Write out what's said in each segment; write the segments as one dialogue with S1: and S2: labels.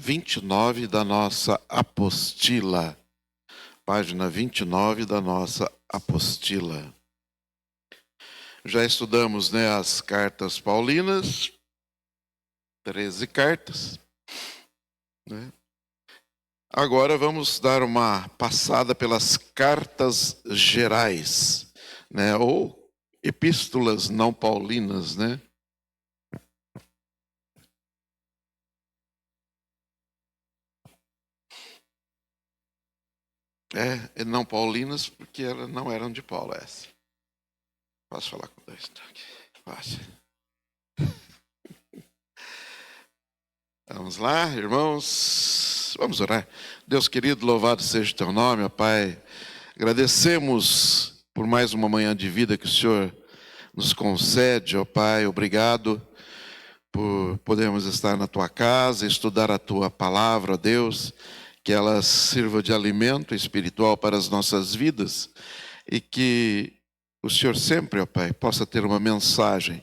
S1: 29 da nossa apostila. Página 29 da nossa apostila. Já estudamos, as cartas paulinas, 13 cartas. Agora vamos dar uma passada pelas cartas gerais, ou epístolas não paulinas, não paulinas, porque elas não eram de Paulo, essa. Posso falar com dois? Posso. Vamos lá, irmãos. Vamos orar. Deus querido, louvado seja o teu nome, ó Pai. Agradecemos por mais uma manhã de vida que o Senhor nos concede, ó Pai. Obrigado por podermos estar na tua casa, estudar a tua palavra, ó Deus. Que ela sirva de alimento espiritual para as nossas vidas e que o Senhor sempre, ó Pai, possa ter uma mensagem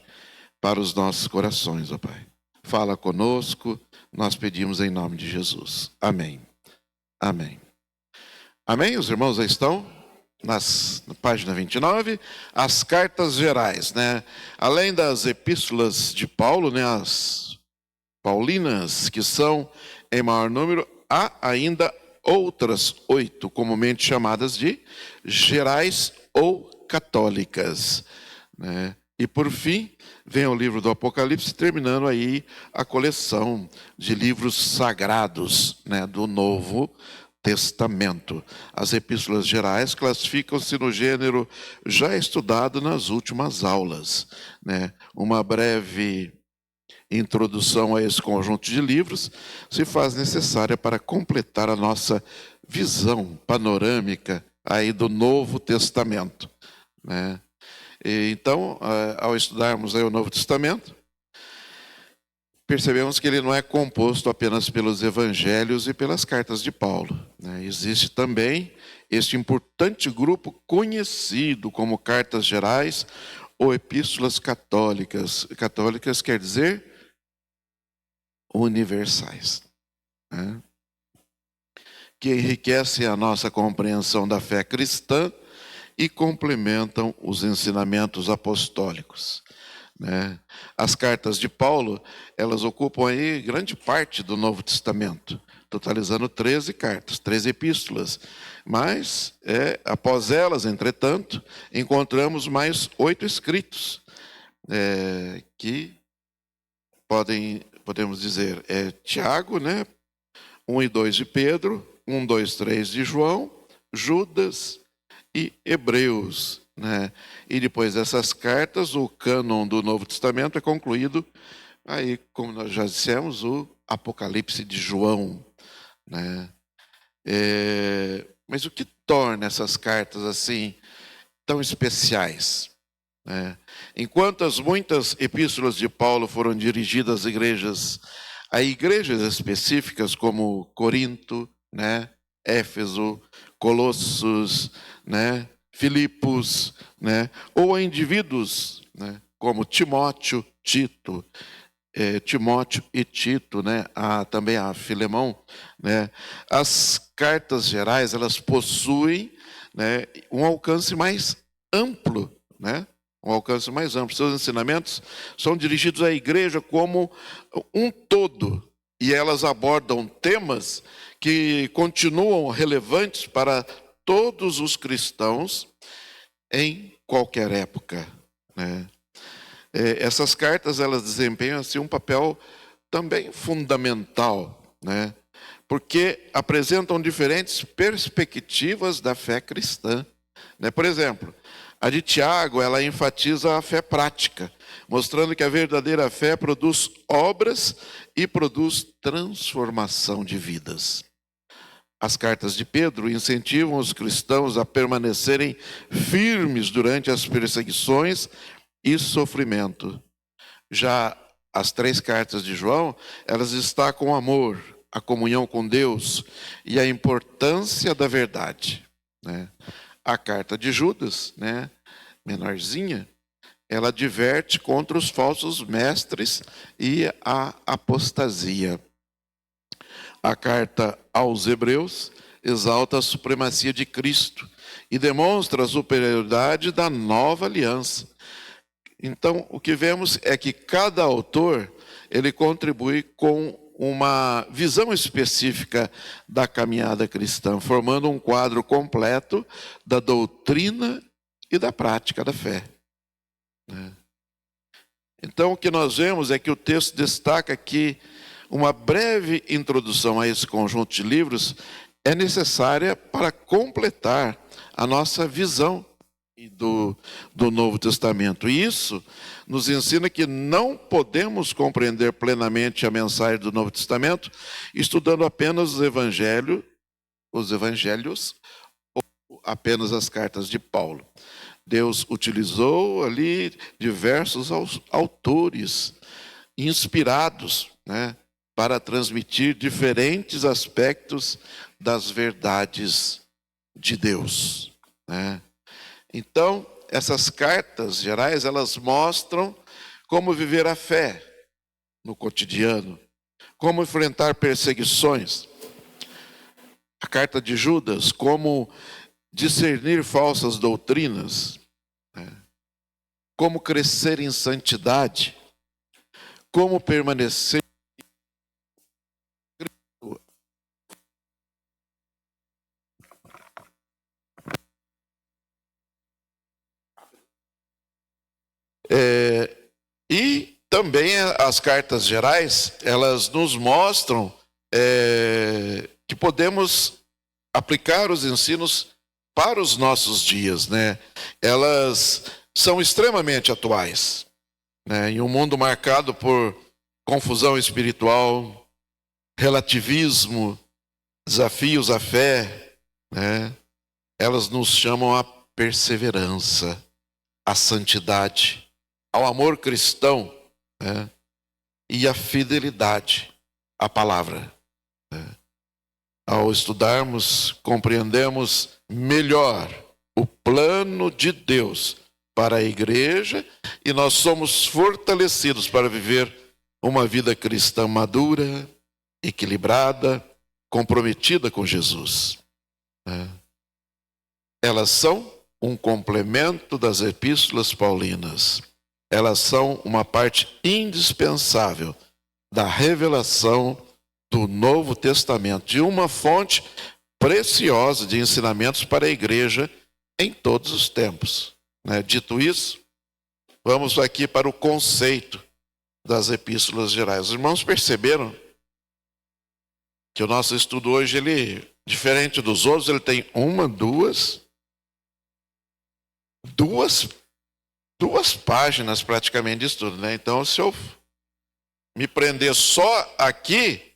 S1: para os nossos corações, ó Pai. Fala conosco, nós pedimos em nome de Jesus. Amém. Amém. Amém? Os irmãos já estão na página 29, as cartas gerais, Além das epístolas de Paulo, as paulinas, que são em maior número, há ainda outras 8, comumente chamadas de gerais ou católicas. E por fim, vem o livro do Apocalipse, terminando aí a coleção de livros sagrados do Novo Testamento. As epístolas gerais classificam-se no gênero já estudado nas últimas aulas. Uma breve introdução a esse conjunto de livros se faz necessária para completar a nossa visão panorâmica aí do Novo Testamento. Então, ao estudarmos aí o Novo Testamento, percebemos que ele não é composto apenas pelos evangelhos e pelas cartas de Paulo. Existe também este importante grupo conhecido como cartas gerais ou epístolas católicas. Católicas quer dizer universais, que enriquecem a nossa compreensão da fé cristã e complementam os ensinamentos apostólicos. As cartas de Paulo, elas ocupam aí grande parte do Novo Testamento, totalizando 13 cartas, 13 epístolas. Mas, após elas, entretanto, encontramos mais 8 escritos, que podemos dizer, Tiago, 1 e 2 de Pedro, 1, 2, 3 de João, Judas e Hebreus. E depois dessas cartas, o cânon do Novo Testamento é concluído, aí, como nós já dissemos, o Apocalipse de João. Mas o que torna essas cartas assim tão especiais? Enquanto as muitas epístolas de Paulo foram dirigidas a igrejas específicas como Corinto, Éfeso, Colossos, Filipos, ou a indivíduos, como Timóteo, Tito, Timóteo e Tito, também a Filemão, as cartas gerais, elas possuem um alcance mais amplo, um alcance mais amplo. Seus ensinamentos são dirigidos à igreja como um todo, e elas abordam temas que continuam relevantes para todos os cristãos em qualquer época. Essas cartas, elas desempenham assim, um papel também fundamental, porque apresentam diferentes perspectivas da fé cristã. Por exemplo, a de Tiago, ela enfatiza a fé prática, mostrando que a verdadeira fé produz obras e produz transformação de vidas. As cartas de Pedro incentivam os cristãos a permanecerem firmes durante as perseguições e sofrimento. Já as 3 cartas de João, elas destacam o amor, a comunhão com Deus e a importância da verdade. A carta de Judas, menorzinha, ela adverte contra os falsos mestres e a apostasia. A carta aos Hebreus exalta a supremacia de Cristo e demonstra a superioridade da nova aliança. Então, o que vemos é que cada autor, ele contribui com uma visão específica da caminhada cristã, formando um quadro completo da doutrina e da prática da fé. Então, o que nós vemos é que o texto destaca que uma breve introdução a esse conjunto de livros é necessária para completar a nossa visão do Novo Testamento. E isso nos ensina que não podemos compreender plenamente a mensagem do Novo Testamento estudando apenas os evangelhos ou apenas as cartas de Paulo. Deus utilizou ali diversos autores inspirados, para transmitir diferentes aspectos das verdades de Deus, Então, essas cartas gerais, elas mostram como viver a fé no cotidiano, como enfrentar perseguições. A carta de Judas, como discernir falsas doutrinas, como crescer em santidade, como permanecer e também as cartas gerais, elas nos mostram que podemos aplicar os ensinos para os nossos dias, Elas são extremamente atuais, em um mundo marcado por confusão espiritual, relativismo, desafios à fé, Elas nos chamam à perseverança, à santidade, ao amor cristão, e à fidelidade à palavra. Ao estudarmos, compreendemos melhor o plano de Deus para a igreja e nós somos fortalecidos para viver uma vida cristã madura, equilibrada, comprometida com Jesus. Elas são um complemento das epístolas paulinas. Elas são uma parte indispensável da revelação do Novo Testamento, de uma fonte preciosa de ensinamentos para a igreja em todos os tempos. Dito isso, vamos aqui para o conceito das epístolas gerais. Os irmãos perceberam que o nosso estudo hoje, ele, diferente dos outros, ele tem duas páginas praticamente de estudo, Então, se eu me prender só aqui,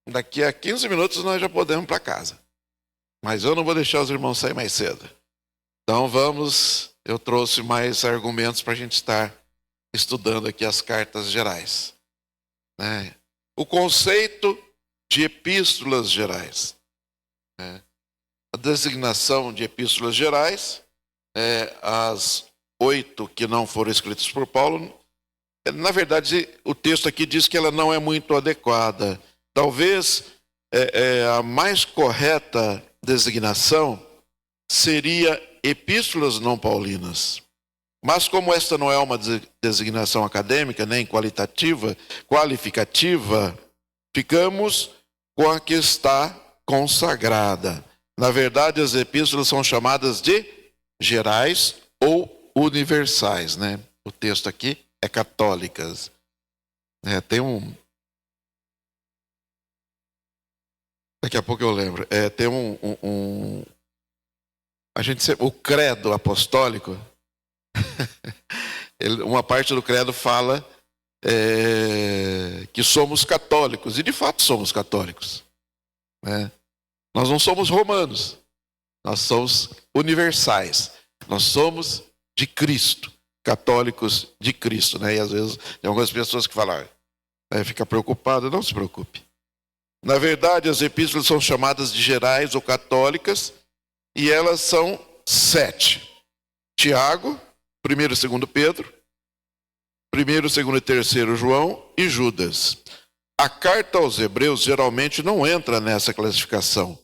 S1: daqui a 15 minutos nós já podemos ir para casa. Mas eu não vou deixar os irmãos sair mais cedo. Então eu trouxe mais argumentos para a gente estar estudando aqui as cartas gerais. O conceito de epístolas gerais. A designação de epístolas gerais, as 8 que não foram escritas por Paulo, na verdade o texto aqui diz que ela não é muito adequada. Talvez a mais correta designação seria epístolas não paulinas. Mas como esta não é uma designação acadêmica, nem qualificativa, ficamos com a que está consagrada. Na verdade, as epístolas são chamadas de gerais ou universais, O texto aqui é católicas. Tem daqui a pouco eu lembro. Tem o credo apostólico. Uma parte do credo fala que somos católicos. E de fato somos católicos. Nós não somos romanos. Nós somos universais. Nós somos de Cristo. Católicos de Cristo. E às vezes tem algumas pessoas que falam, fica preocupado. Não se preocupe. Na verdade, as epístolas são chamadas de gerais ou católicas, e elas são 7. Tiago, 1º e 2º Pedro, 1º, 2º e 3º João e Judas. A carta aos Hebreus geralmente não entra nessa classificação,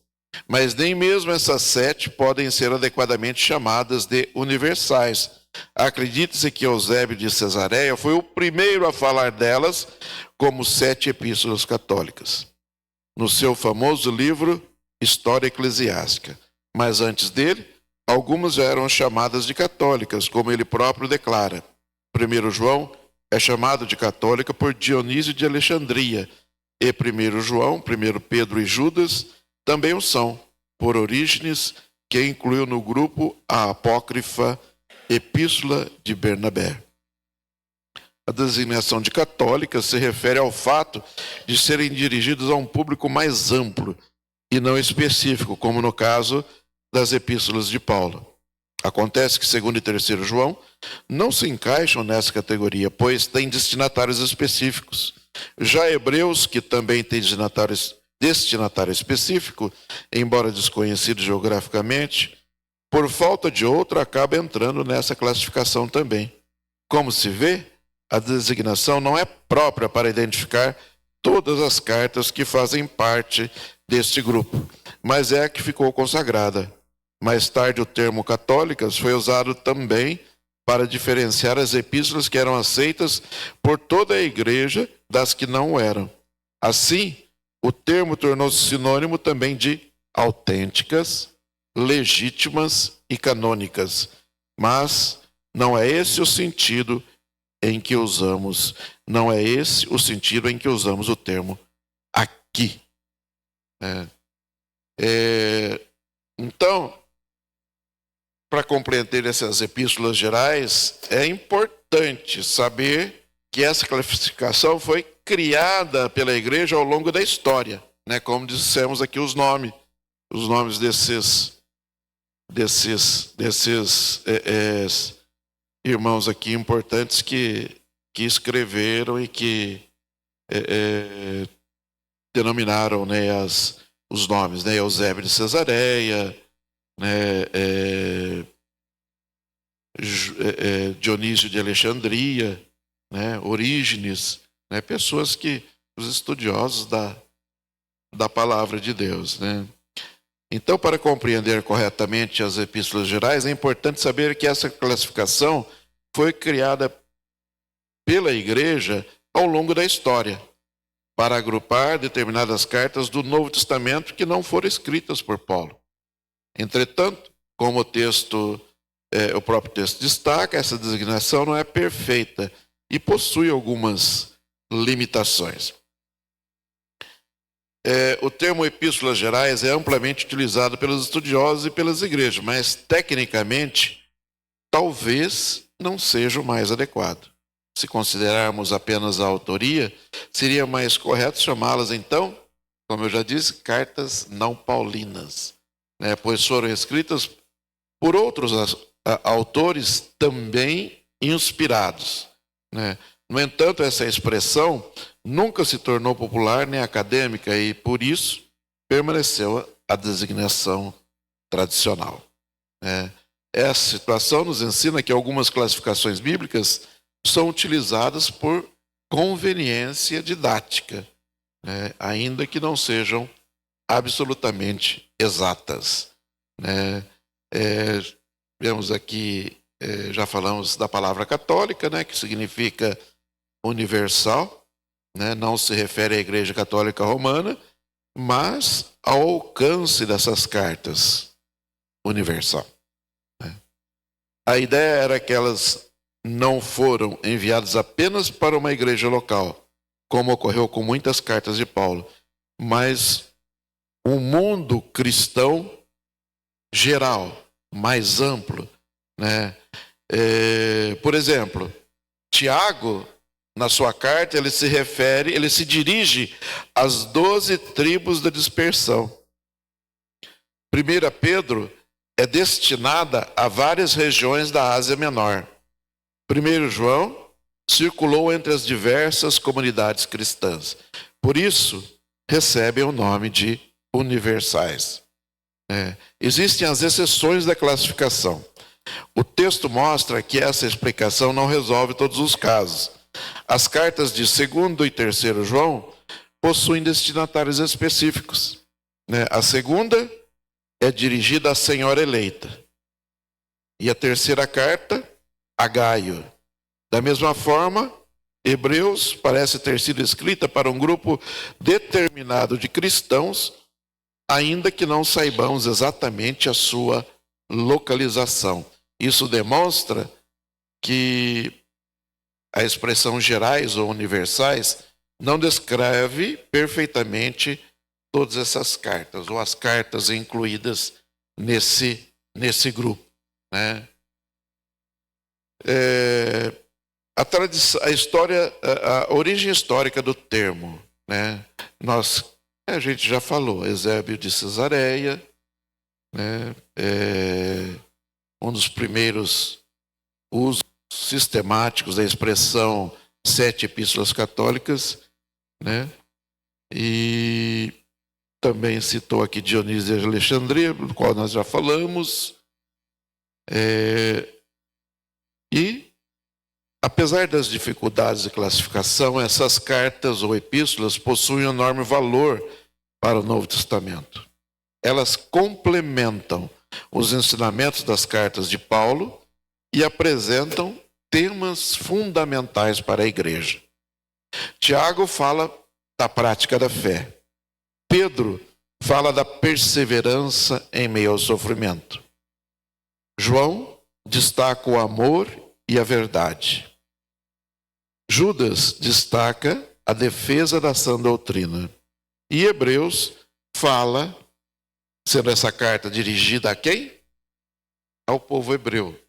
S1: mas nem mesmo essas 7 podem ser adequadamente chamadas de universais. Acredite-se que Eusébio de Cesareia foi o primeiro a falar delas como 7 epístolas católicas, no seu famoso livro História Eclesiástica. Mas antes dele, algumas já eram chamadas de católicas, como ele próprio declara. 1 João é chamado de católica por Dionísio de Alexandria, e 1 João, 1 Pedro e Judas também o são, por Orígenes, que incluiu no grupo a apócrifa Epístola de Bernabé. A designação de católica se refere ao fato de serem dirigidos a um público mais amplo e não específico, como no caso das epístolas de Paulo. Acontece que 2º e 3º João não se encaixam nessa categoria, pois têm destinatários específicos. Já Hebreus, que também tem destinatário específico, embora desconhecido geograficamente, por falta de outro, acaba entrando nessa classificação também. Como se vê, a designação não é própria para identificar todas as cartas que fazem parte deste grupo, mas é a que ficou consagrada. Mais tarde, o termo católicas foi usado também para diferenciar as epístolas que eram aceitas por toda a igreja das que não eram. Assim, o termo tornou-se sinônimo também de autênticas, legítimas e canônicas. Mas não é esse o sentido em que usamos, o termo aqui. Então, para compreender essas epístolas gerais, é importante saber que essa classificação foi criada pela igreja ao longo da história, né? Como dissemos aqui os nomes desses irmãos aqui importantes que escreveram e que denominaram, né, os nomes, né? Eusébio de Cesareia, né, Dionísio de Alexandria, né, Orígenes, né, pessoas que, os estudiosos da palavra de Deus, né? Então, para compreender corretamente as epístolas gerais, é importante saber que essa classificação foi criada pela igreja ao longo da história, para agrupar determinadas cartas do Novo Testamento que não foram escritas por Paulo. Entretanto, como o próprio texto destaca, essa designação não é perfeita e possui algumas limitações. O termo epístolas gerais é amplamente utilizado pelos estudiosos e pelas igrejas, mas tecnicamente talvez não seja o mais adequado. Se considerarmos apenas a autoria, seria mais correto chamá-las então, como eu já disse, cartas não paulinas, né? Pois foram escritas por outros autores também inspirados, né? No entanto, essa expressão nunca se tornou popular nem acadêmica e, por isso, permaneceu a designação tradicional. Essa situação nos ensina que algumas classificações bíblicas são utilizadas por conveniência didática, né, ainda que não sejam absolutamente exatas. Vemos aqui, já falamos da palavra católica, né, que significa universal, né, não se refere à Igreja Católica Romana, mas ao alcance dessas cartas universal. A ideia era que elas não foram enviadas apenas para uma igreja local, como ocorreu com muitas cartas de Paulo, mas um mundo cristão geral, mais amplo, né? Por exemplo, Tiago, na sua carta, ele se dirige às 12 tribos da dispersão. 1 Pedro é destinada a várias regiões da Ásia Menor. 1 João circulou entre as diversas comunidades cristãs. Por isso, recebem o nome de universais. Existem as exceções da classificação. O texto mostra que essa explicação não resolve todos os casos. As cartas de 2º e 3º João possuem destinatários específicos, né? A segunda é dirigida à senhora eleita. E a terceira carta, a Gaio. Da mesma forma, Hebreus parece ter sido escrita para um grupo determinado de cristãos, ainda que não saibamos exatamente a sua localização. Isso demonstra que a expressão gerais ou universais não descreve perfeitamente todas essas cartas, ou as cartas incluídas nesse grupo, né? A origem histórica do termo, né? A gente já falou, Eusébio de Cesareia, né? Um dos primeiros usos sistemáticos da expressão 7 epístolas católicas, né? E também citou aqui Dionísio de Alexandria, do qual nós já falamos. E, apesar das dificuldades de classificação, essas cartas ou epístolas possuem um enorme valor para o Novo Testamento. Elas complementam os ensinamentos das cartas de Paulo e apresentam temas fundamentais para a igreja. Tiago fala da prática da fé. Pedro fala da perseverança em meio ao sofrimento. João destaca o amor e a verdade. Judas destaca a defesa da sã doutrina. E Hebreus fala, sendo essa carta dirigida a quem? Ao povo hebreu.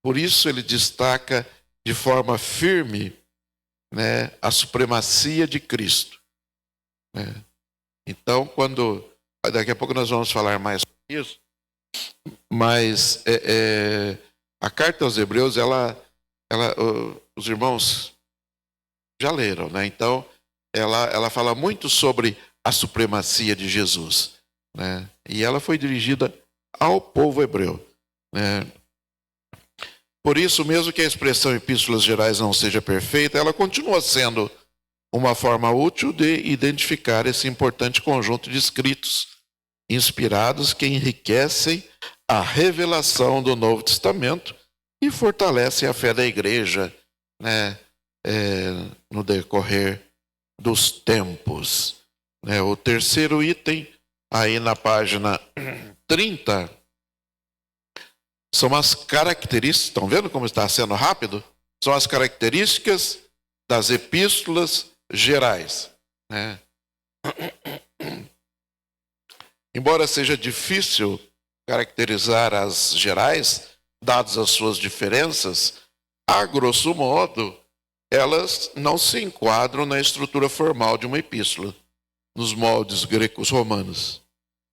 S1: Por isso ele destaca de forma firme, né, a supremacia de Cristo, né? Então, daqui a pouco nós vamos falar mais sobre isso, mas a carta aos Hebreus, os irmãos já leram, né? Então, ela fala muito sobre a supremacia de Jesus, né? E ela foi dirigida ao povo hebreu, né? Por isso, mesmo que a expressão epístolas gerais não seja perfeita, ela continua sendo uma forma útil de identificar esse importante conjunto de escritos inspirados que enriquecem a revelação do Novo Testamento e fortalecem a fé da igreja, né, no decorrer dos tempos. O terceiro item, aí na página 30, são as características, estão vendo como está sendo rápido? São as características das epístolas gerais, né? Embora seja difícil caracterizar as gerais, dadas as suas diferenças, a grosso modo, elas não se enquadram na estrutura formal de uma epístola, nos moldes gregos romanos.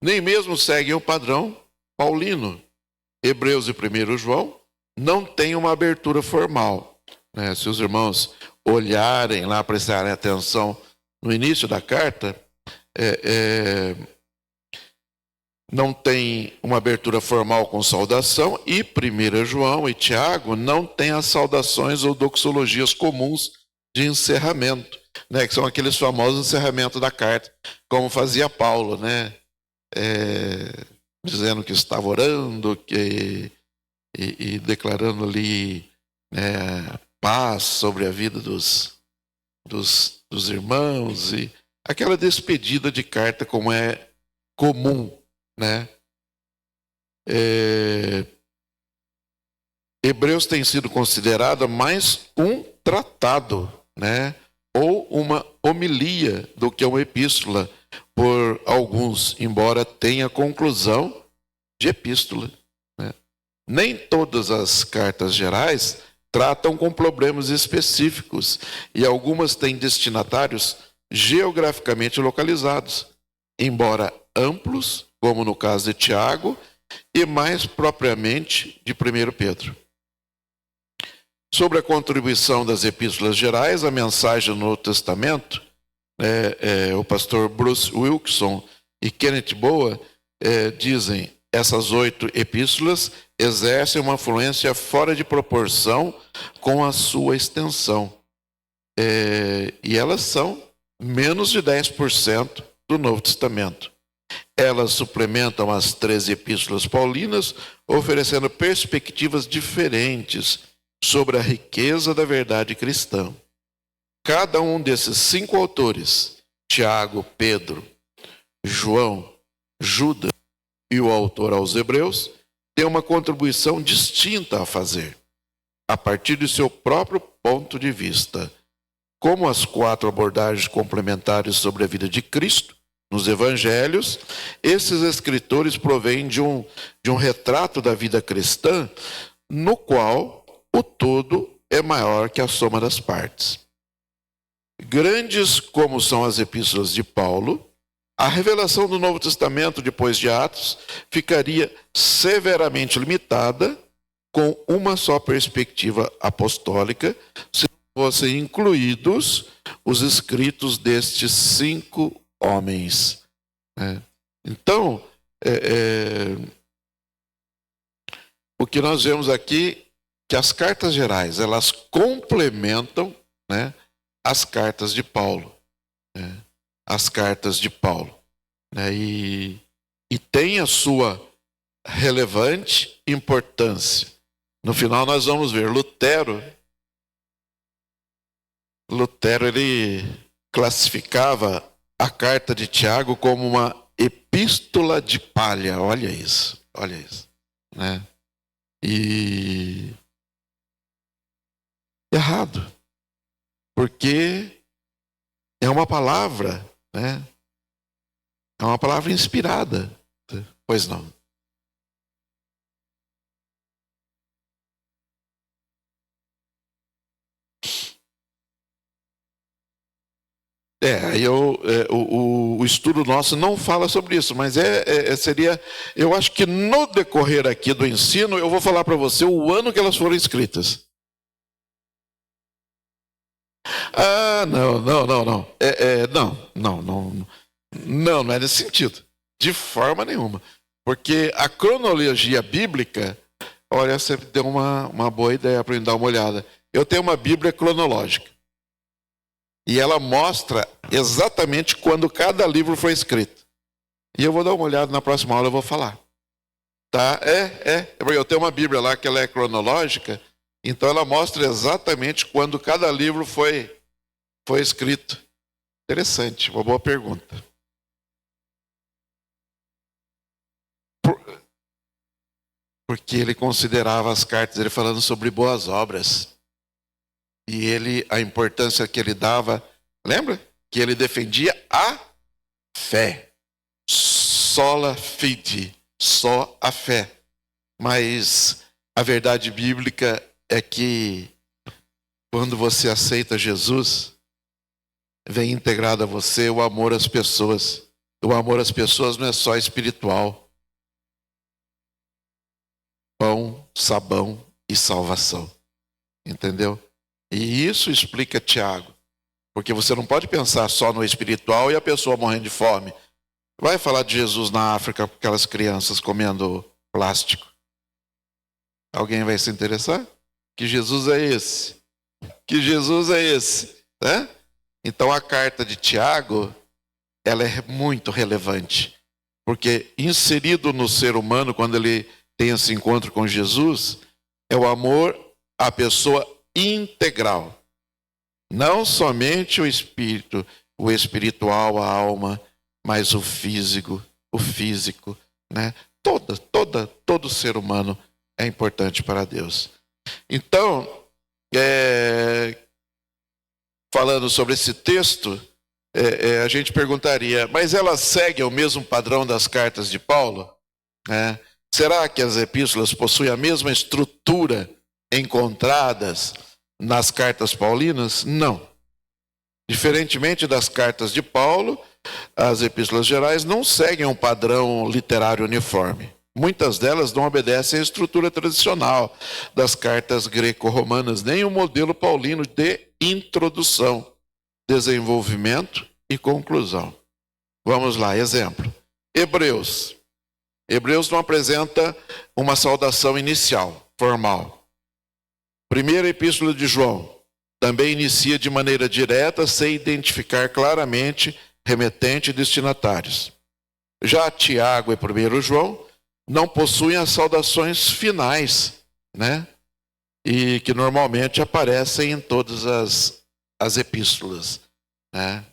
S1: Nem mesmo seguem o padrão paulino. Hebreus e 1 João não têm uma abertura formal, né? Se os irmãos olharem lá, prestarem atenção no início da carta, não tem uma abertura formal com saudação, e 1 João e Tiago não têm as saudações ou doxologias comuns de encerramento, né? Que são aqueles famosos encerramentos da carta, como fazia Paulo, né? Dizendo que estava orando e declarando ali, né, paz sobre a vida dos irmãos, e aquela despedida de carta como é comum, né? Hebreus tem sido considerada mais um tratado, né, ou uma homilia do que uma epístola por alguns, embora tenha conclusão de epístola, né? Nem todas as cartas gerais tratam com problemas específicos, e algumas têm destinatários geograficamente localizados, embora amplos, como no caso de Tiago, e mais propriamente de 1 Pedro. Sobre a contribuição das epístolas gerais, a mensagem do Novo Testamento, o pastor Bruce Wilkinson e Kenneth Boa dizem: essas 8 epístolas exercem uma influência fora de proporção com a sua extensão. E elas são menos de 10% do Novo Testamento. Elas suplementam as 13 epístolas paulinas, oferecendo perspectivas diferentes sobre a riqueza da verdade cristã. Cada um desses 5 autores, Tiago, Pedro, João, Judas e o autor aos Hebreus, tem uma contribuição distinta a fazer, a partir de seu próprio ponto de vista. Como as 4 abordagens complementares sobre a vida de Cristo nos evangelhos, esses escritores provêm de um retrato da vida cristã, no qual o todo é maior que a soma das partes. Grandes como são as epístolas de Paulo, a revelação do Novo Testamento depois de Atos ficaria severamente limitada com uma só perspectiva apostólica, se fossem incluídos os escritos destes 5 homens. Então, o que nós vemos aqui, que as cartas gerais, elas complementam, né, as cartas de Paulo. As cartas de Paulo. E tem a sua relevante importância. No final nós vamos ver Lutero, ele classificava a carta de Tiago como uma epístola de palha. Olha isso. Né? E errado. Porque é uma palavra, né? É uma palavra inspirada. Pois não. O estudo nosso não fala sobre isso, mas seria, eu acho que no decorrer aqui do ensino, eu vou falar para você o ano que elas foram escritas. Não. Não é nesse sentido. De forma nenhuma. Porque a cronologia bíblica, olha, você deu uma boa ideia para eu dar uma olhada. Eu tenho uma Bíblia cronológica. E ela mostra exatamente quando cada livro foi escrito. E eu vou dar uma olhada na próxima aula, eu vou falar. Tá? Eu tenho uma Bíblia lá que ela é cronológica, então ela mostra exatamente quando cada livro foi escrito. Interessante, uma boa pergunta. Porque ele considerava as cartas, ele falando sobre boas obras. E a importância que ele dava, lembra? Que ele defendia a fé. Sola fide, só a fé. Mas a verdade bíblica é que quando você aceita Jesus, vem integrado a você o amor às pessoas. O amor às pessoas não é só espiritual. Pão, sabão e salvação. Entendeu? E isso explica Tiago. Porque você não pode pensar só no espiritual e a pessoa morrendo de fome. Vai falar de Jesus na África com aquelas crianças comendo plástico. Alguém vai se interessar? Que Jesus é esse? Que Jesus é esse? Né? Então a carta de Tiago, ela é muito relevante. Porque inserido no ser humano, quando ele tem esse encontro com Jesus, é o amor à pessoa integral. Não somente o espírito, o espiritual, a alma, mas o físico, né? Todo ser humano é importante para Deus. Então, falando sobre esse texto, a gente perguntaria, mas ela segue o mesmo padrão das cartas de Paulo? Será que as epístolas possuem a mesma estrutura encontradas nas cartas paulinas? Não. Diferentemente das cartas de Paulo, as epístolas gerais não seguem um padrão literário uniforme. Muitas delas não obedecem à estrutura tradicional das cartas greco-romanas, nem o modelo paulino de introdução, desenvolvimento e conclusão. Vamos lá, exemplo. Hebreus. Hebreus não apresenta uma saudação inicial, formal. Primeira epístola de João também inicia de maneira direta, sem identificar claramente remetente e destinatários. Já Tiago e 1 João não possuem as saudações finais, né? E que normalmente aparecem em todas as epístolas, né?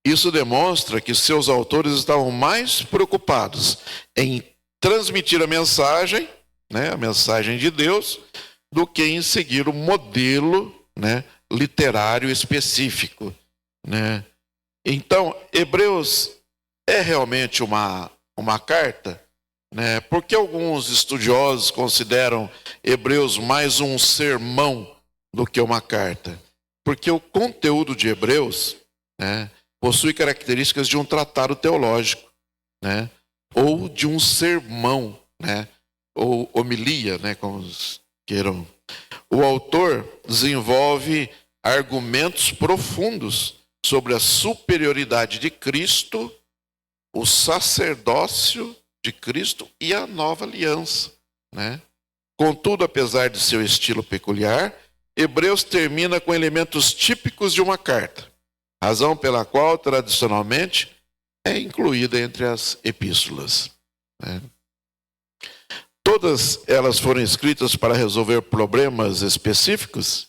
S1: Isso demonstra que seus autores estavam mais preocupados em transmitir a mensagem, né, a mensagem de Deus, do que em seguir o modelo, né, literário específico, né? Então, Hebreus é realmente uma carta, né? Porque alguns estudiosos consideram Hebreus mais um sermão do que uma carta. Porque o conteúdo de Hebreus, né, possui características de um tratado teológico, né, ou de um sermão, né, ou homilia, né, como queiram. O autor desenvolve argumentos profundos sobre a superioridade de Cristo, o sacerdócio de Cristo e a nova aliança, né? Contudo, apesar de seu estilo peculiar, Hebreus termina com elementos típicos de uma carta, razão pela qual, tradicionalmente, é incluída entre as epístolas, né? Todas elas foram escritas para resolver problemas específicos?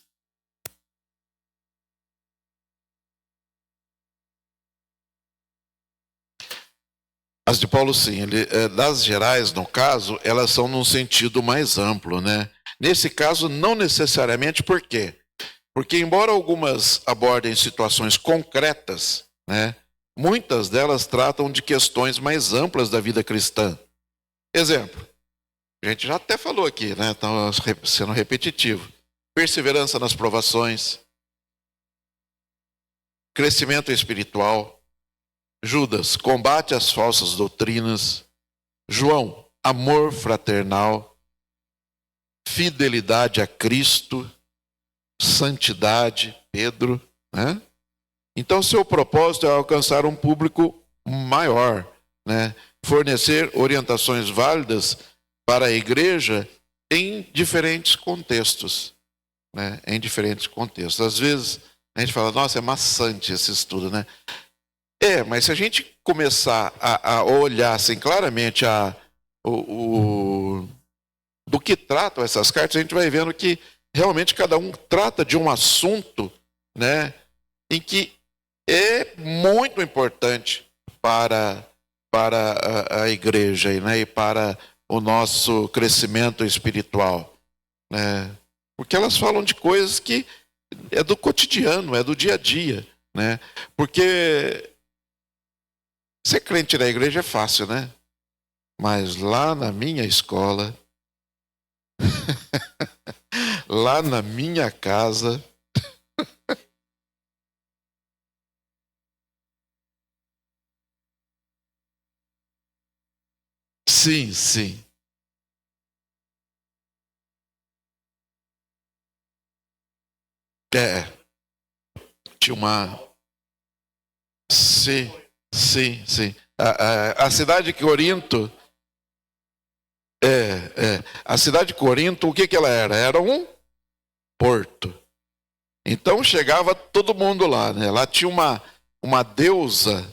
S1: As de Paulo, sim. Das gerais, no caso, elas são num sentido mais amplo, né? Nesse caso, não necessariamente. Por quê? Porque, embora algumas abordem situações concretas, né, muitas delas tratam de questões mais amplas da vida cristã. Exemplo, a gente já até falou aqui, né? Então, sendo repetitivo. Perseverança nas provações, crescimento espiritual. Judas, combate às falsas doutrinas. João, amor fraternal. Fidelidade a Cristo. Santidade, Pedro, né? Então, seu propósito é alcançar um público maior, né? Fornecer orientações válidas para a igreja em diferentes contextos, né? Em diferentes contextos. Às vezes, a gente fala, nossa, é maçante esse estudo, né? Mas se a gente começar a olhar assim, claramente do que tratam essas cartas, a gente vai vendo que realmente cada um trata de um assunto, né, em que é muito importante para a igreja, né, e para o nosso crescimento espiritual, né? Porque elas falam de coisas que é do cotidiano, é do dia a dia, né? Porque ser crente na igreja é fácil, né? Mas lá na minha escola, lá na minha casa, sim, sim. Tinha uma... Sim, sim, sim. A cidade de Corinto, a cidade de Corinto, o que ela era? Era um porto. Então chegava todo mundo lá, né? Lá tinha uma deusa,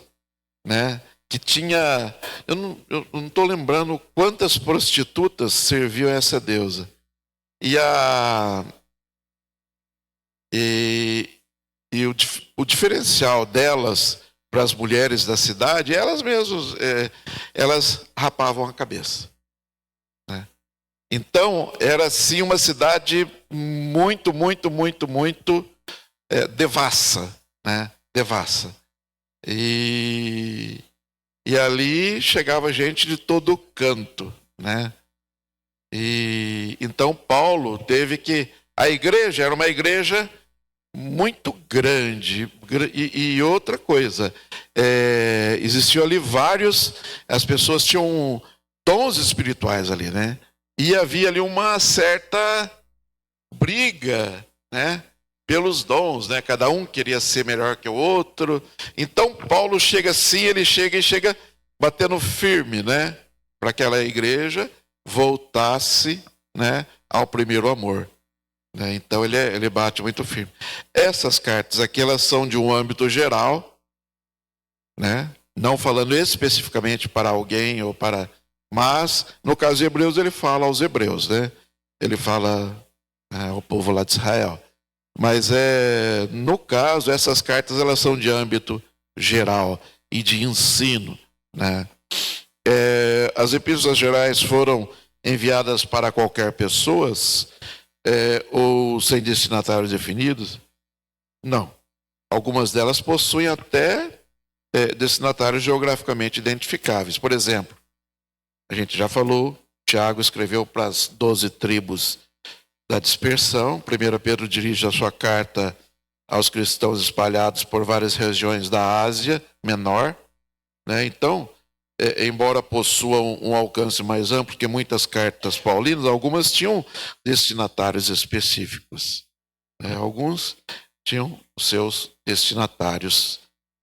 S1: né? Que tinha... Eu não estou lembrando quantas prostitutas serviam essa deusa. E o diferencial delas para as mulheres da cidade, elas mesmas, elas rapavam a cabeça, né? Então, era sim uma cidade muito, muito, muito, muito devassa, né? Devassa. E ali chegava gente de todo canto, né? E então Paulo teve que... A igreja era uma igreja muito grande. E outra coisa, existiam ali as pessoas tinham dons espirituais ali, né? E havia ali uma certa briga, né, pelos dons, né? Cada um queria ser melhor que o outro. Então Paulo chega assim, ele chega batendo firme, né, para aquela igreja voltasse, né, ao primeiro amor. né? Então ele bate muito firme. Essas cartas aqui, elas são de um âmbito geral, né? Não falando especificamente para alguém ou para... Mas, no caso de Hebreus, ele fala aos hebreus, né? Ele fala ao povo lá de Israel. Mas, no caso, essas cartas, elas são de âmbito geral e de ensino, né? As epístolas gerais foram enviadas para qualquer pessoa, ou sem destinatários definidos? Não. Algumas delas possuem até destinatários geograficamente identificáveis. Por exemplo, a gente já falou, Tiago escreveu para as 12 tribos da dispersão. 1 Pedro dirige a sua carta aos cristãos espalhados por várias regiões da Ásia Menor, né? Então, embora possuam um alcance mais amplo que muitas cartas paulinas, algumas tinham destinatários específicos, né? Alguns tinham os seus destinatários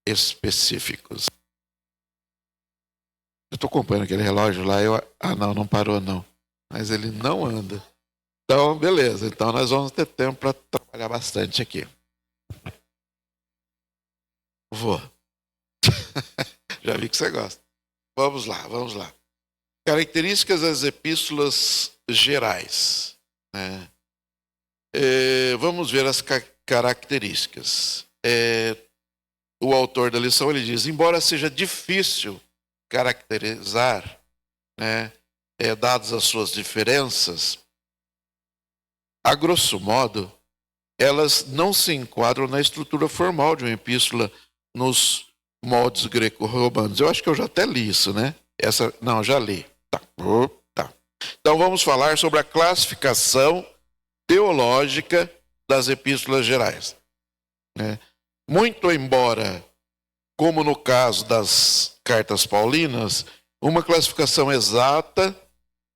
S1: específicos. Eu estou acompanhando aquele relógio lá, não parou não, mas ele não anda. Então, beleza, então nós vamos ter tempo para trabalhar bastante aqui. Vou. Já vi que você gosta. Vamos lá. Características das epístolas gerais, né? Vamos ver as características. O autor da lição, ele diz, embora seja difícil caracterizar, né, dadas as suas diferenças, a grosso modo, elas não se enquadram na estrutura formal de uma epístola nos moldes greco-romanos. Eu acho que eu já até li isso, né? Não, já li. Tá. Então vamos falar sobre a classificação teológica das epístolas gerais, né? Muito embora, como no caso das cartas paulinas, uma classificação exata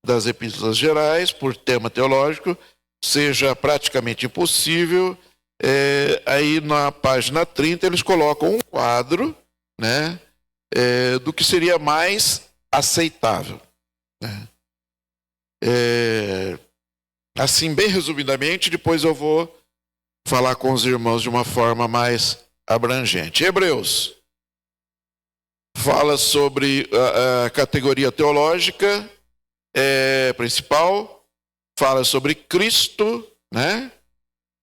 S1: das epístolas gerais por tema teológico seja praticamente impossível, aí na página 30 eles colocam um quadro, né, do que seria mais aceitável, né? Assim, bem resumidamente, depois eu vou falar com os irmãos de uma forma mais abrangente. Hebreus fala sobre a categoria teológica principal, fala sobre Cristo, né?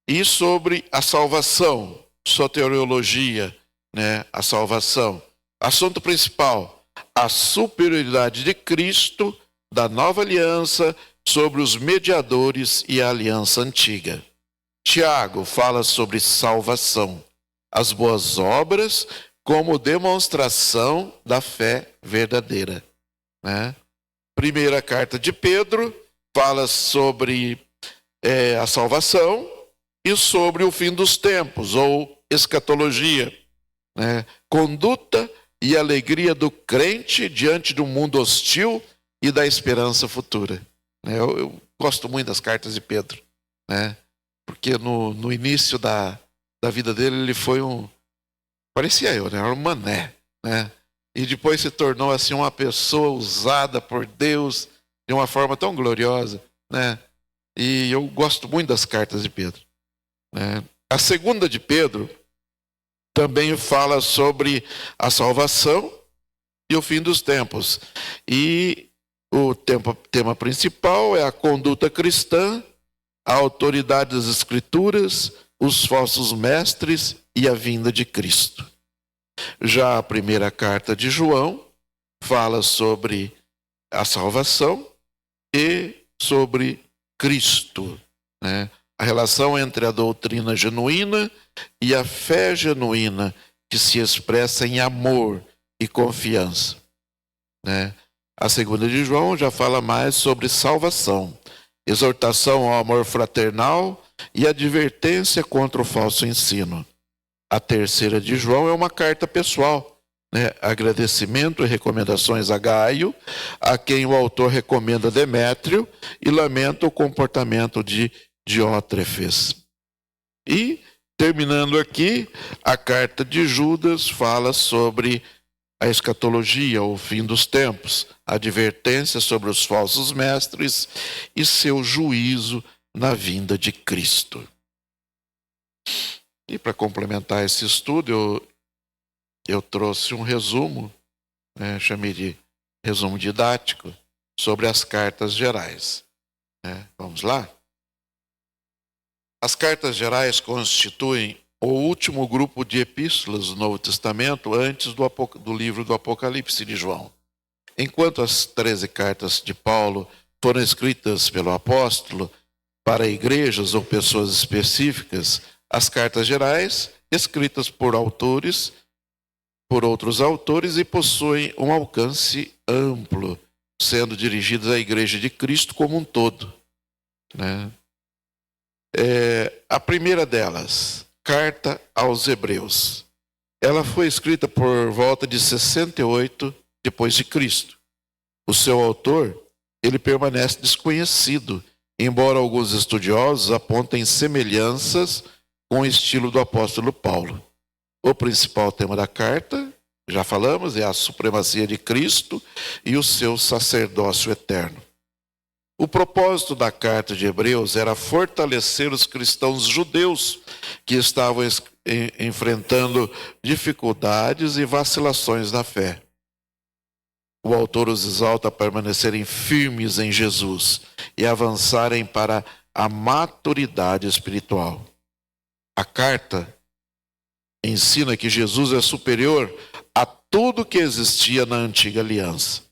S1: E sobre a salvação, soteriologia, né? A salvação. Assunto principal, a superioridade de Cristo, da nova aliança, sobre os mediadores e a aliança antiga. Tiago fala sobre salvação, as boas obras como demonstração da fé verdadeira, né? Primeira carta de Pedro fala sobre a salvação e sobre o fim dos tempos, ou escatologia, né? Conduta e alegria do crente diante de um mundo hostil e da esperança futura. Eu gosto muito das cartas de Pedro, né? Porque no início da vida dele, ele foi parecia eu, né? Era um mané, né? E depois se tornou assim uma pessoa usada por Deus de uma forma tão gloriosa, né? E eu gosto muito das cartas de Pedro, né? A segunda de Pedro também fala sobre a salvação e o fim dos tempos. E o tema principal é a conduta cristã, a autoridade das Escrituras, os falsos mestres e a vinda de Cristo. Já a primeira carta de João fala sobre a salvação e sobre Cristo, né? A relação entre a doutrina genuína e a fé genuína que se expressa em amor e confiança, né? A segunda de João já fala mais sobre salvação, exortação ao amor fraternal e advertência contra o falso ensino. A terceira de João é uma carta pessoal, né? Agradecimento e recomendações a Gaio, a quem o autor recomenda Demétrio e lamenta o comportamento de Diótrefes. E, terminando aqui, a carta de Judas fala sobre a escatologia, o fim dos tempos, a advertência sobre os falsos mestres e seu juízo na vinda de Cristo. E para complementar esse estudo, eu trouxe um resumo, chamei de resumo didático, sobre as cartas gerais. Vamos lá? As cartas gerais constituem o último grupo de epístolas do Novo Testamento antes do livro do Apocalipse de João. Enquanto as 13 cartas de Paulo foram escritas pelo apóstolo para igrejas ou pessoas específicas, as cartas gerais, escritas por outros autores e possuem um alcance amplo, sendo dirigidas à igreja de Cristo como um todo. A primeira delas, Carta aos Hebreus. Ela foi escrita por volta de 68 depois de Cristo. O seu autor, ele permanece desconhecido, embora alguns estudiosos apontem semelhanças com o estilo do apóstolo Paulo. O principal tema da carta, já falamos, é a supremacia de Cristo e o seu sacerdócio eterno. O propósito da carta de Hebreus era fortalecer os cristãos judeus que estavam enfrentando dificuldades e vacilações na fé. O autor os exalta a permanecerem firmes em Jesus e avançarem para a maturidade espiritual. A carta ensina que Jesus é superior a tudo que existia na antiga aliança.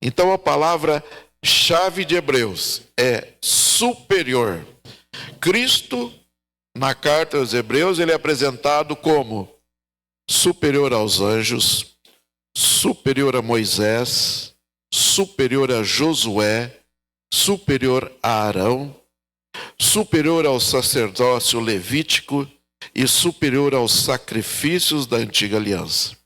S1: Então a palavra-chave de Hebreus é superior. Cristo, na carta aos Hebreus, ele é apresentado como superior aos anjos, superior a Moisés, superior a Josué, superior a Arão, superior ao sacerdócio levítico e superior aos sacrifícios da antiga aliança.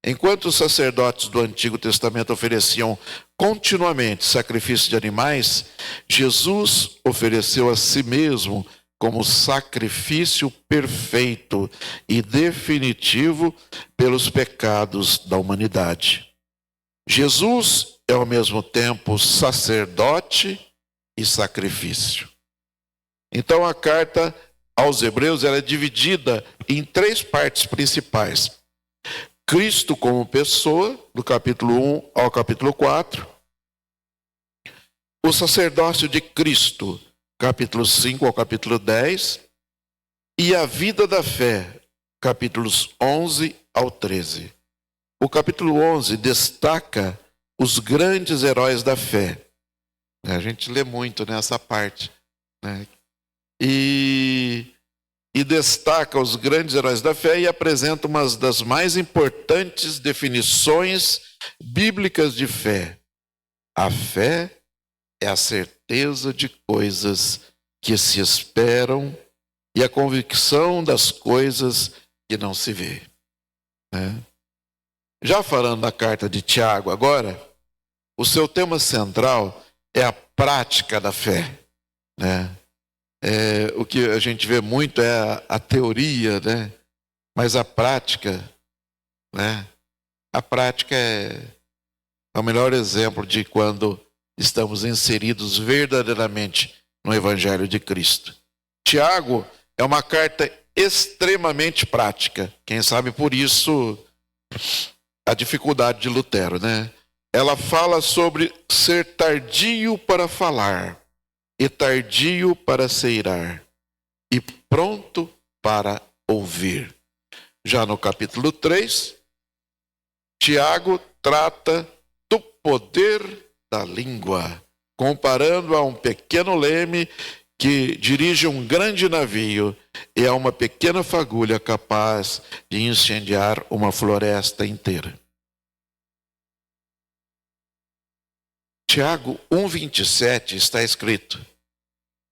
S1: Enquanto os sacerdotes do Antigo Testamento ofereciam continuamente sacrifício de animais, Jesus ofereceu a si mesmo como sacrifício perfeito e definitivo pelos pecados da humanidade. Jesus é ao mesmo tempo sacerdote e sacrifício. Então a carta aos Hebreus ela é dividida em 3 partes principais. Cristo como pessoa, do capítulo 1 ao capítulo 4. O sacerdócio de Cristo, capítulo 5 ao capítulo 10. E a vida da fé, capítulos 11 ao 13. O capítulo 11 destaca os grandes heróis da fé. A gente lê muito nessa parte, E destaca os grandes heróis da fé e apresenta uma das mais importantes definições bíblicas de fé. A fé é a certeza de coisas que se esperam e a convicção das coisas que não se vê. Já falando da carta de Tiago agora, o seu tema central é a prática da fé. O que a gente vê muito é a teoria, mas a prática, a prática é o melhor exemplo de quando estamos inseridos verdadeiramente no Evangelho de Cristo. Tiago é uma carta extremamente prática. Quem sabe por isso a dificuldade de Lutero, Ela fala sobre ser tardio para falar e tardio para se irar, e pronto para ouvir. Já no capítulo 3, Tiago trata do poder da língua, comparando a um pequeno leme que dirige um grande navio e a uma pequena fagulha capaz de incendiar uma floresta inteira. Tiago 1,27 está escrito: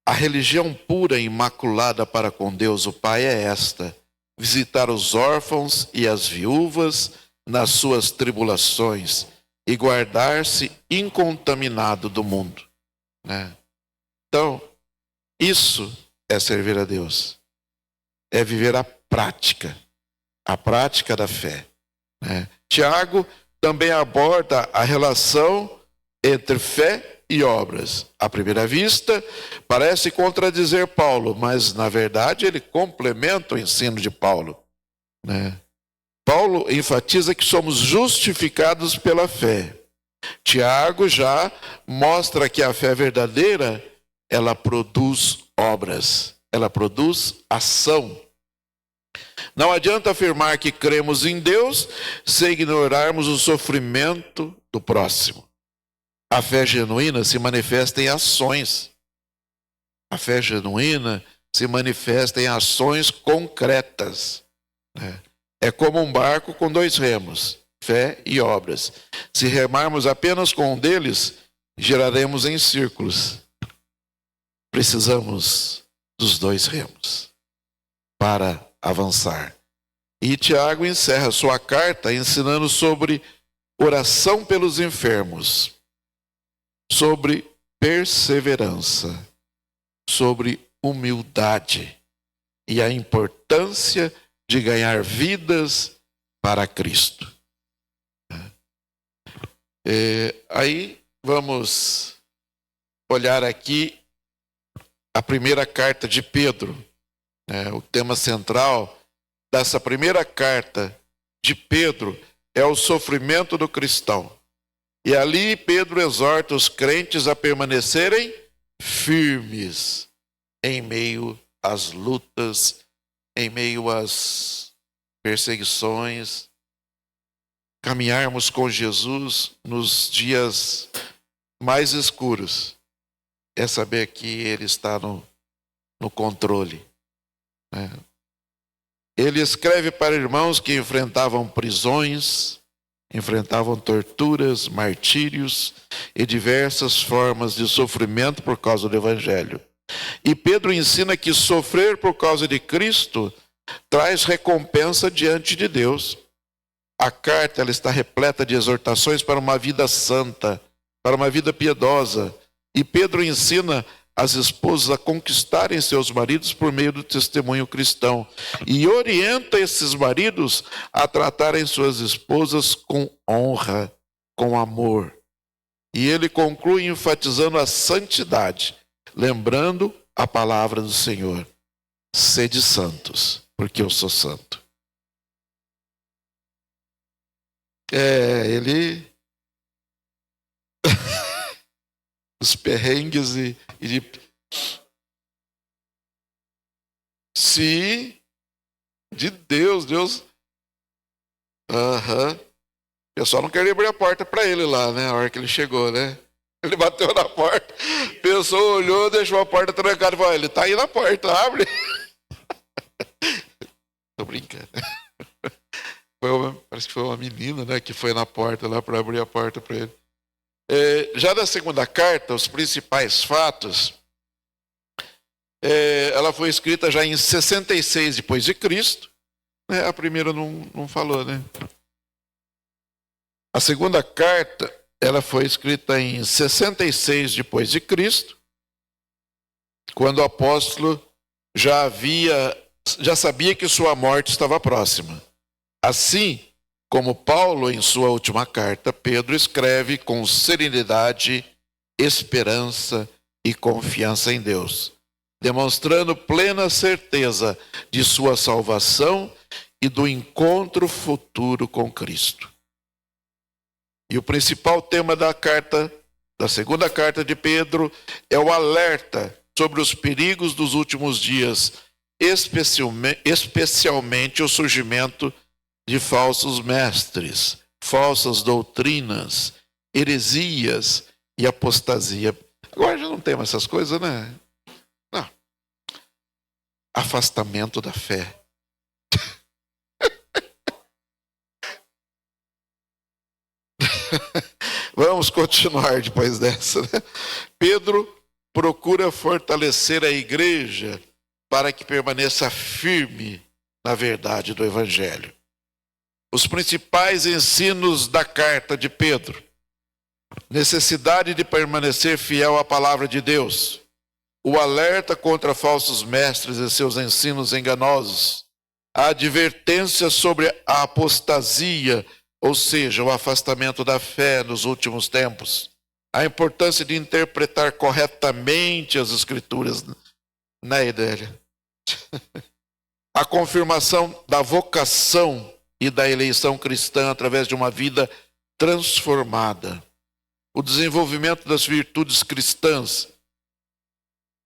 S1: a religião pura e imaculada para com Deus o Pai é esta: visitar os órfãos e as viúvas nas suas tribulações e guardar-se incontaminado do mundo. Então, isso é servir a Deus. É viver a prática da fé. Tiago também aborda a relação entre fé e obras. À primeira vista, parece contradizer Paulo, mas na verdade ele complementa o ensino de Paulo, né? Paulo enfatiza que somos justificados pela fé. Tiago já mostra que a fé verdadeira, ela produz obras, ela produz ação. Não adianta afirmar que cremos em Deus sem ignorarmos o sofrimento do próximo. A fé genuína se manifesta em ações. A fé genuína se manifesta em ações concretas, né? É como um barco com 2 remos, fé e obras. Se remarmos apenas com um deles, giraremos em círculos. Precisamos dos 2 remos para avançar. E Tiago encerra sua carta ensinando sobre oração pelos enfermos, sobre perseverança, sobre humildade e a importância de ganhar vidas para Cristo. Aí vamos olhar aqui a primeira carta de Pedro. O tema central dessa primeira carta de Pedro é o sofrimento do cristão. E ali Pedro exorta os crentes a permanecerem firmes em meio às lutas, em meio às perseguições, caminharmos com Jesus nos dias mais escuros. É saber que Ele está no controle, né? Ele escreve para irmãos que enfrentavam prisões, enfrentavam torturas, martírios e diversas formas de sofrimento por causa do Evangelho. E Pedro ensina que sofrer por causa de Cristo traz recompensa diante de Deus. A carta ela está repleta de exortações para uma vida santa, para uma vida piedosa. E Pedro ensina as esposas a conquistarem seus maridos por meio do testemunho cristão. E orienta esses maridos a tratarem suas esposas com honra, com amor. E ele conclui enfatizando a santidade, lembrando a palavra do Senhor: sede santos, porque eu sou santo. Ele os perrengues e de... Sim, de Deus. O pessoal não queria abrir a porta para ele lá, né? A hora que ele chegou, né? Ele bateu na porta, pensou, olhou, deixou a porta trancada e falou: ele está aí na porta, abre. Tô brincando. Parece que foi uma menina, né, que foi na porta lá para abrir a porta para ele. Já na segunda carta, os principais fatos, ela foi escrita já em 66 depois de Cristo. A primeira não falou, né? A segunda carta, ela foi escrita em 66 depois de Cristo, quando o apóstolo já sabia que sua morte estava próxima. Assim como Paulo, em sua última carta, Pedro escreve com serenidade, esperança e confiança em Deus, demonstrando plena certeza de sua salvação e do encontro futuro com Cristo. E o principal tema da segunda carta de Pedro, é o alerta sobre os perigos dos últimos dias, especialmente o surgimento de falsos mestres, falsas doutrinas, heresias e apostasia. Agora já não tem mais essas coisas, né? Não. Afastamento da fé. Vamos continuar depois dessa, né? Pedro procura fortalecer a igreja para que permaneça firme na verdade do Evangelho. Os principais ensinos da carta de Pedro: necessidade de permanecer fiel à palavra de Deus, o alerta contra falsos mestres e seus ensinos enganosos, a advertência sobre a apostasia, ou seja, o afastamento da fé nos últimos tempos, a importância de interpretar corretamente as Escrituras, né, Idélia? A confirmação da vocação e da eleição cristã através de uma vida transformada. O desenvolvimento das virtudes cristãs,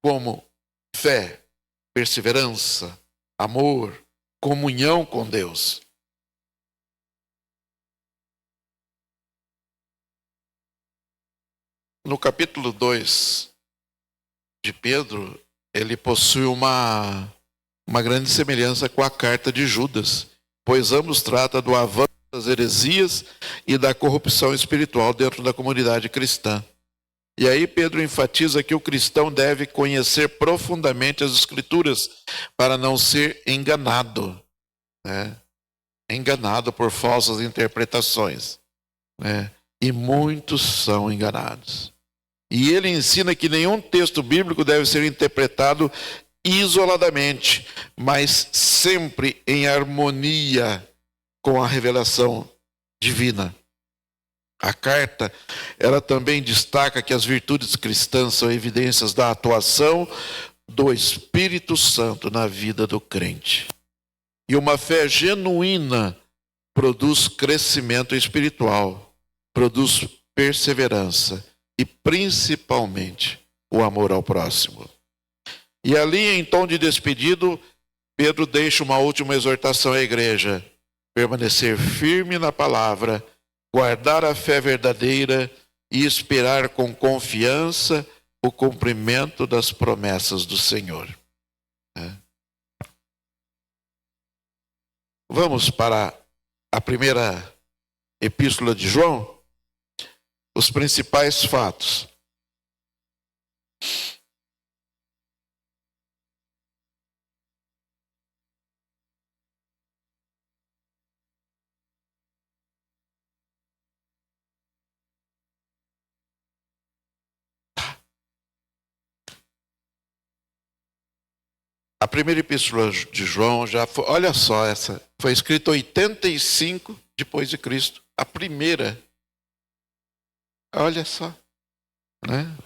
S1: como fé, perseverança, amor, comunhão com Deus. No capítulo 2 de Pedro, ele possui uma grande semelhança com a carta de Judas, pois ambos tratam do avanço das heresias e da corrupção espiritual dentro da comunidade cristã. E aí Pedro enfatiza que o cristão deve conhecer profundamente as Escrituras para não ser enganado, né? Enganado por falsas interpretações, né? E muitos são enganados. E ele ensina que nenhum texto bíblico deve ser interpretado isoladamente, mas sempre em harmonia com a revelação divina. A carta, ela também destaca que as virtudes cristãs são evidências da atuação do Espírito Santo na vida do crente. E uma fé genuína produz crescimento espiritual, produz perseverança e principalmente o amor ao próximo. E ali, em tom de despedido, Pedro deixa uma última exortação à igreja: permanecer firme na palavra, guardar a fé verdadeira e esperar com confiança o cumprimento das promessas do Senhor. Vamos para a primeira epístola de João, os principais fatos. A primeira epístola de João já foi, olha só, essa foi escrita 85 depois de Cristo. A primeira. Olha só, né?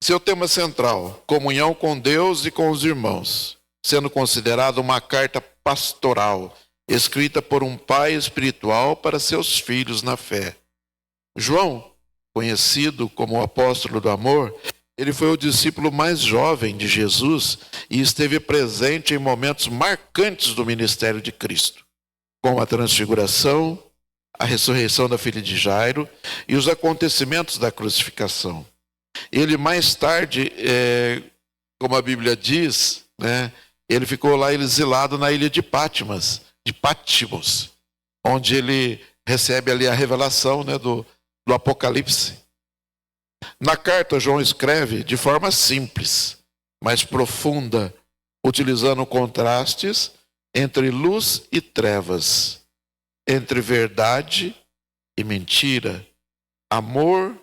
S1: Seu tema central: comunhão com Deus e com os irmãos, sendo considerado uma carta pastoral, escrita por um pai espiritual para seus filhos na fé. João, conhecido como o apóstolo do amor, ele foi o discípulo mais jovem de Jesus e esteve presente em momentos marcantes do ministério de Cristo, como a transfiguração, a ressurreição da filha de Jairo e os acontecimentos da crucificação. Ele mais tarde, como a Bíblia diz, né, ele ficou lá exilado na ilha de Patmos, onde ele recebe ali a revelação, né, do Apocalipse. Na carta, João escreve de forma simples, mas profunda, utilizando contrastes entre luz e trevas, entre verdade e mentira, amor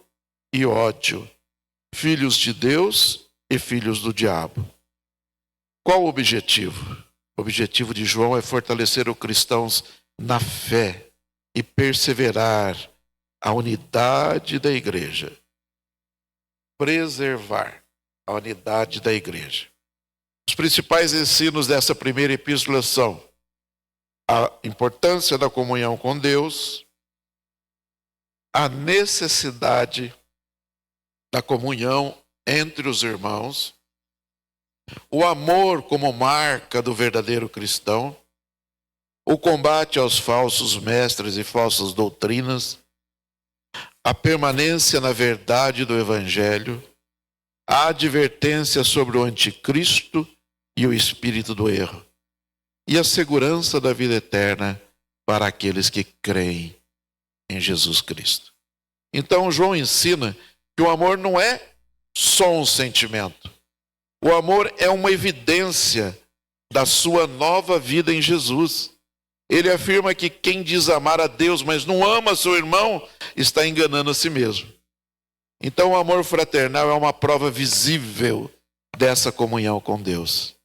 S1: e ódio, filhos de Deus e filhos do diabo. Qual o objetivo? O objetivo de João é fortalecer os cristãos na fé e perseverar a unidade da igreja. Preservar a unidade da igreja. Os principais ensinos dessa primeira epístola são a importância da comunhão com Deus, a necessidade da comunhão entre os irmãos, o amor como marca do verdadeiro cristão, o combate aos falsos mestres e falsas doutrinas, a permanência na verdade do Evangelho, a advertência sobre o anticristo e o espírito do erro, e a segurança da vida eterna para aqueles que creem em Jesus Cristo. Então, João ensina que o amor não é só um sentimento. O amor é uma evidência da sua nova vida em Jesus. Ele afirma que quem diz amar a Deus, mas não ama seu irmão, está enganando a si mesmo. Então o amor fraternal é uma prova visível dessa comunhão com Deus.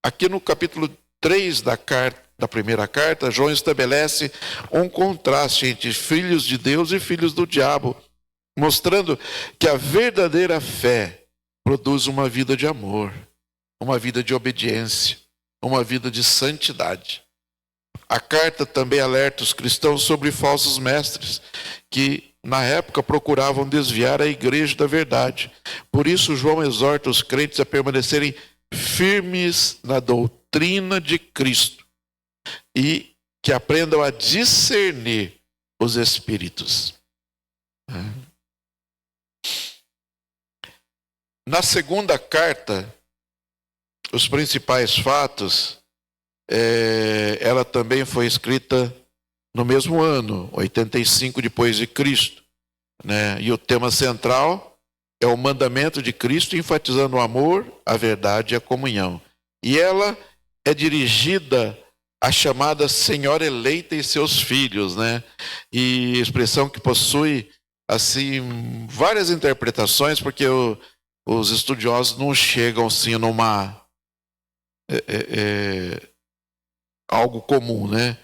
S1: Aqui no capítulo 3 da primeira carta, João estabelece um contraste entre filhos de Deus e filhos do diabo, mostrando que a verdadeira fé produz uma vida de amor, uma vida de obediência, uma vida de santidade. A carta também alerta os cristãos sobre falsos mestres que, na época, procuravam desviar a igreja da verdade. Por isso, João exorta os crentes a permanecerem firmes na doutrina de Cristo e que aprendam a discernir os espíritos. Na segunda carta, os principais fatos, ela também foi escrita no mesmo ano, 85 depois de Cristo, né? E o tema central é o mandamento de Cristo, enfatizando o amor, a verdade e a comunhão. E ela é dirigida à chamada Senhora eleita e seus filhos, né? E expressão que possui assim várias interpretações, porque os estudiosos não chegam assim numa algo comum, né?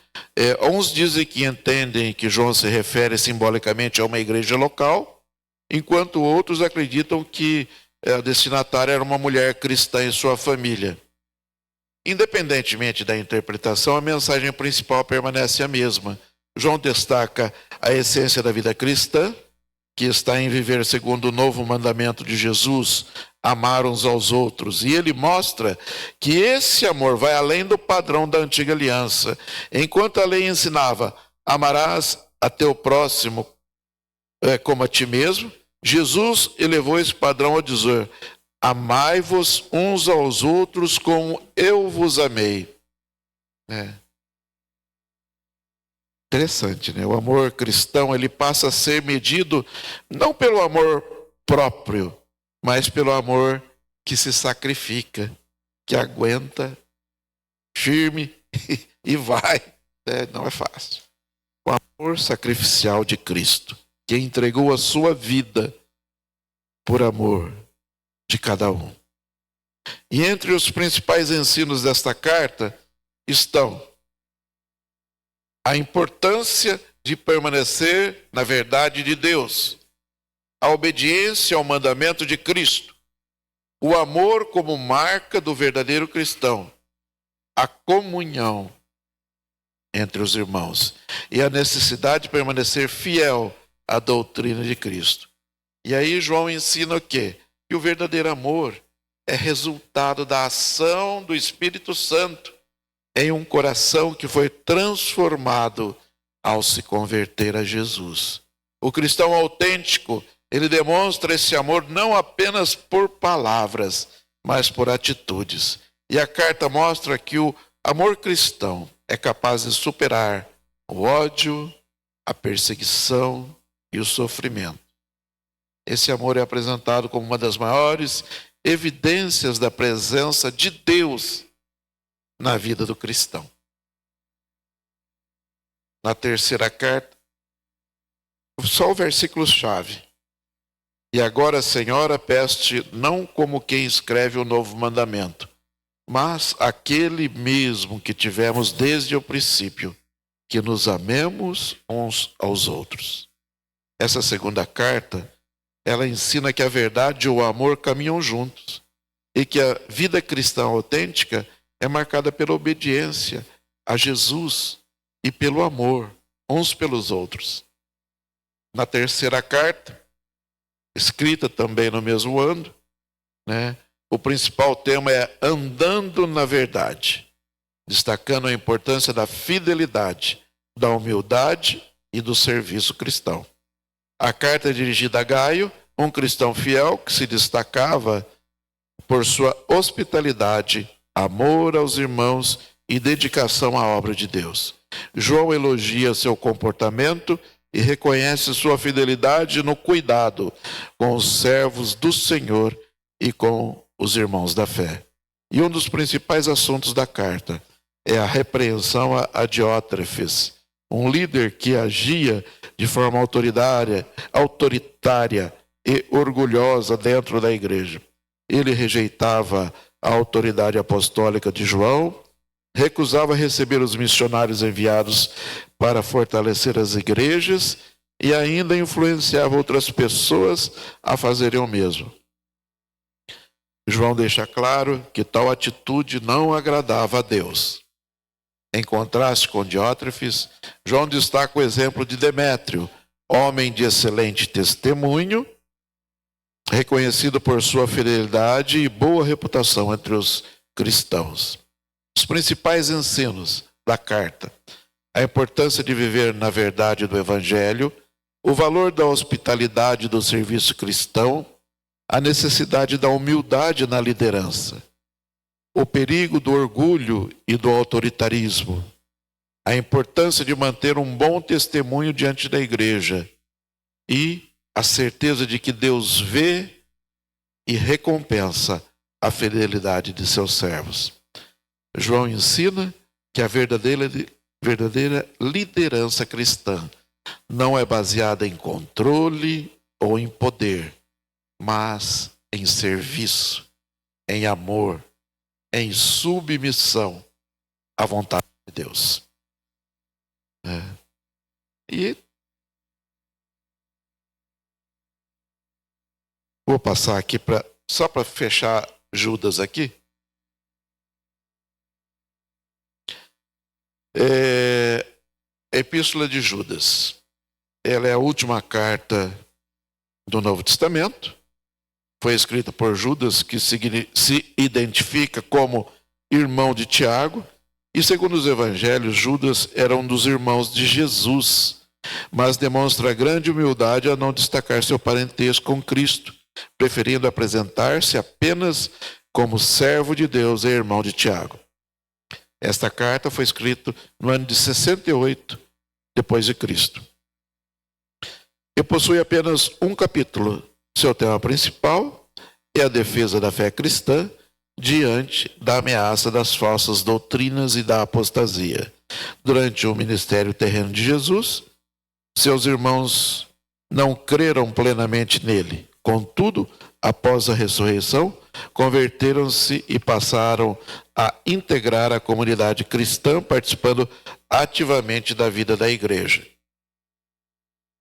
S1: Uns dizem que entendem que João se refere simbolicamente a uma igreja local, enquanto outros acreditam que a destinatária era uma mulher cristã e sua família. Independentemente da interpretação, a mensagem principal permanece a mesma. João destaca a essência da vida cristã, que está em viver segundo o novo mandamento de Jesus, amar uns aos outros. E ele mostra que esse amor vai além do padrão da antiga aliança. Enquanto a lei ensinava, amarás a teu próximo como a ti mesmo, Jesus elevou esse padrão ao dizer, amai-vos uns aos outros como eu vos amei. Interessante, né? O amor cristão, ele passa a ser medido não pelo amor próprio, mas pelo amor que se sacrifica, que aguenta, firme e vai. Não é fácil. O amor sacrificial de Cristo, que entregou a sua vida por amor de cada um. E entre os principais ensinos desta carta estão a importância de permanecer na verdade de Deus, a obediência ao mandamento de Cristo, o amor como marca do verdadeiro cristão, a comunhão entre os irmãos e a necessidade de permanecer fiel à doutrina de Cristo. E aí João ensina o quê? Que o verdadeiro amor é resultado da ação do Espírito Santo em um coração que foi transformado ao se converter a Jesus. O cristão autêntico, ele demonstra esse amor não apenas por palavras, mas por atitudes. E a carta mostra que o amor cristão é capaz de superar o ódio, a perseguição e o sofrimento. Esse amor é apresentado como uma das maiores evidências da presença de Deus na vida do cristão. Na terceira carta, só o versículo-chave. E agora, Senhora, peço-te não como quem escreve o novo mandamento, mas aquele mesmo que tivemos desde o princípio, que nos amemos uns aos outros. Essa segunda carta, ela ensina que a verdade e o amor caminham juntos e que a vida cristã autêntica é marcada pela obediência a Jesus e pelo amor uns pelos outros. Na terceira carta, escrita também no mesmo ano, né, o principal tema é andando na verdade, destacando a importância da fidelidade, da humildade e do serviço cristão. A carta é dirigida a Gaio, um cristão fiel que se destacava por sua hospitalidade, amor aos irmãos e dedicação à obra de Deus. João elogia seu comportamento e reconhece sua fidelidade no cuidado com os servos do Senhor e com os irmãos da fé. E um dos principais assuntos da carta é a repreensão a Diótrefes, um líder que agia de forma autoritária e orgulhosa dentro da igreja. Ele rejeitava a autoridade apostólica de João, recusava receber os missionários enviados para fortalecer as igrejas e ainda influenciava outras pessoas a fazerem o mesmo. João deixa claro que tal atitude não agradava a Deus. Em contraste com Diótrefes, João destaca o exemplo de Demétrio, homem de excelente testemunho, reconhecido por sua fidelidade e boa reputação entre os cristãos. Os principais ensinos da carta: a importância de viver na verdade do Evangelho, o valor da hospitalidade do serviço cristão, a necessidade da humildade na liderança, o perigo do orgulho e do autoritarismo, a importância de manter um bom testemunho diante da igreja e a certeza de que Deus vê e recompensa a fidelidade de seus servos. João ensina que a verdadeira liderança cristã não é baseada em controle ou em poder, mas em serviço, em amor, em submissão à vontade de Deus. E vou passar aqui só para fechar Judas aqui. A Epístola de Judas. Ela é a última carta do Novo Testamento. Foi escrita por Judas, que se identifica como irmão de Tiago. E segundo os evangelhos, Judas era um dos irmãos de Jesus, mas demonstra grande humildade a não destacar seu parentesco com Cristo, preferindo apresentar-se apenas como servo de Deus e irmão de Tiago. Esta carta foi escrita no ano de 68 depois de Cristo. E possui apenas um capítulo. Seu tema principal é a defesa da fé cristã diante da ameaça das falsas doutrinas e da apostasia. Durante o ministério terreno de Jesus, seus irmãos não creram plenamente nele. Contudo, após a ressurreição, converteram-se e passaram a integrar a comunidade cristã, participando ativamente da vida da igreja.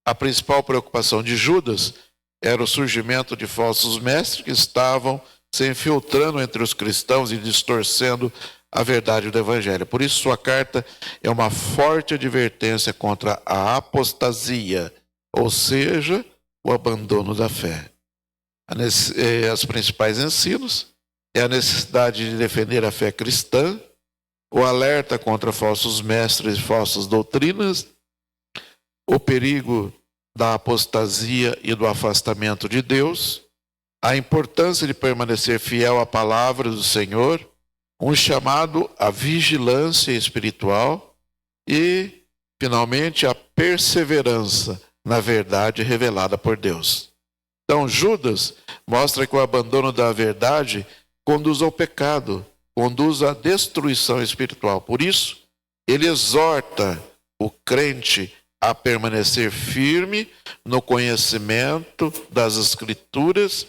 S1: A principal preocupação de Judas era o surgimento de falsos mestres que estavam se infiltrando entre os cristãos e distorcendo a verdade do Evangelho. Por isso, sua carta é uma forte advertência contra a apostasia, ou seja, o abandono da fé. Os principais ensinos é a necessidade de defender a fé cristã, o alerta contra falsos mestres e falsas doutrinas, o perigo da apostasia e do afastamento de Deus, a importância de permanecer fiel à palavra do Senhor, um chamado à vigilância espiritual e, finalmente, a perseverança na verdade revelada por Deus. Então, Judas mostra que o abandono da verdade conduz ao pecado, conduz à destruição espiritual. Por isso, ele exorta o crente a permanecer firme no conhecimento das Escrituras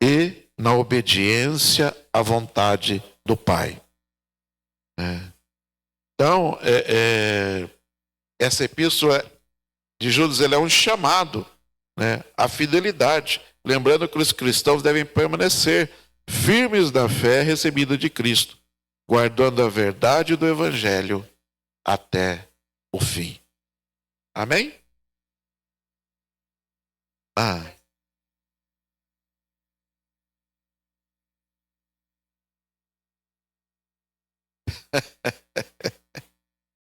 S1: e na obediência à vontade do Pai. Então, essa epístola de Judas é um chamado, à fidelidade, lembrando que os cristãos devem permanecer firmes na fé recebida de Cristo, guardando a verdade do Evangelho até o fim. Amém?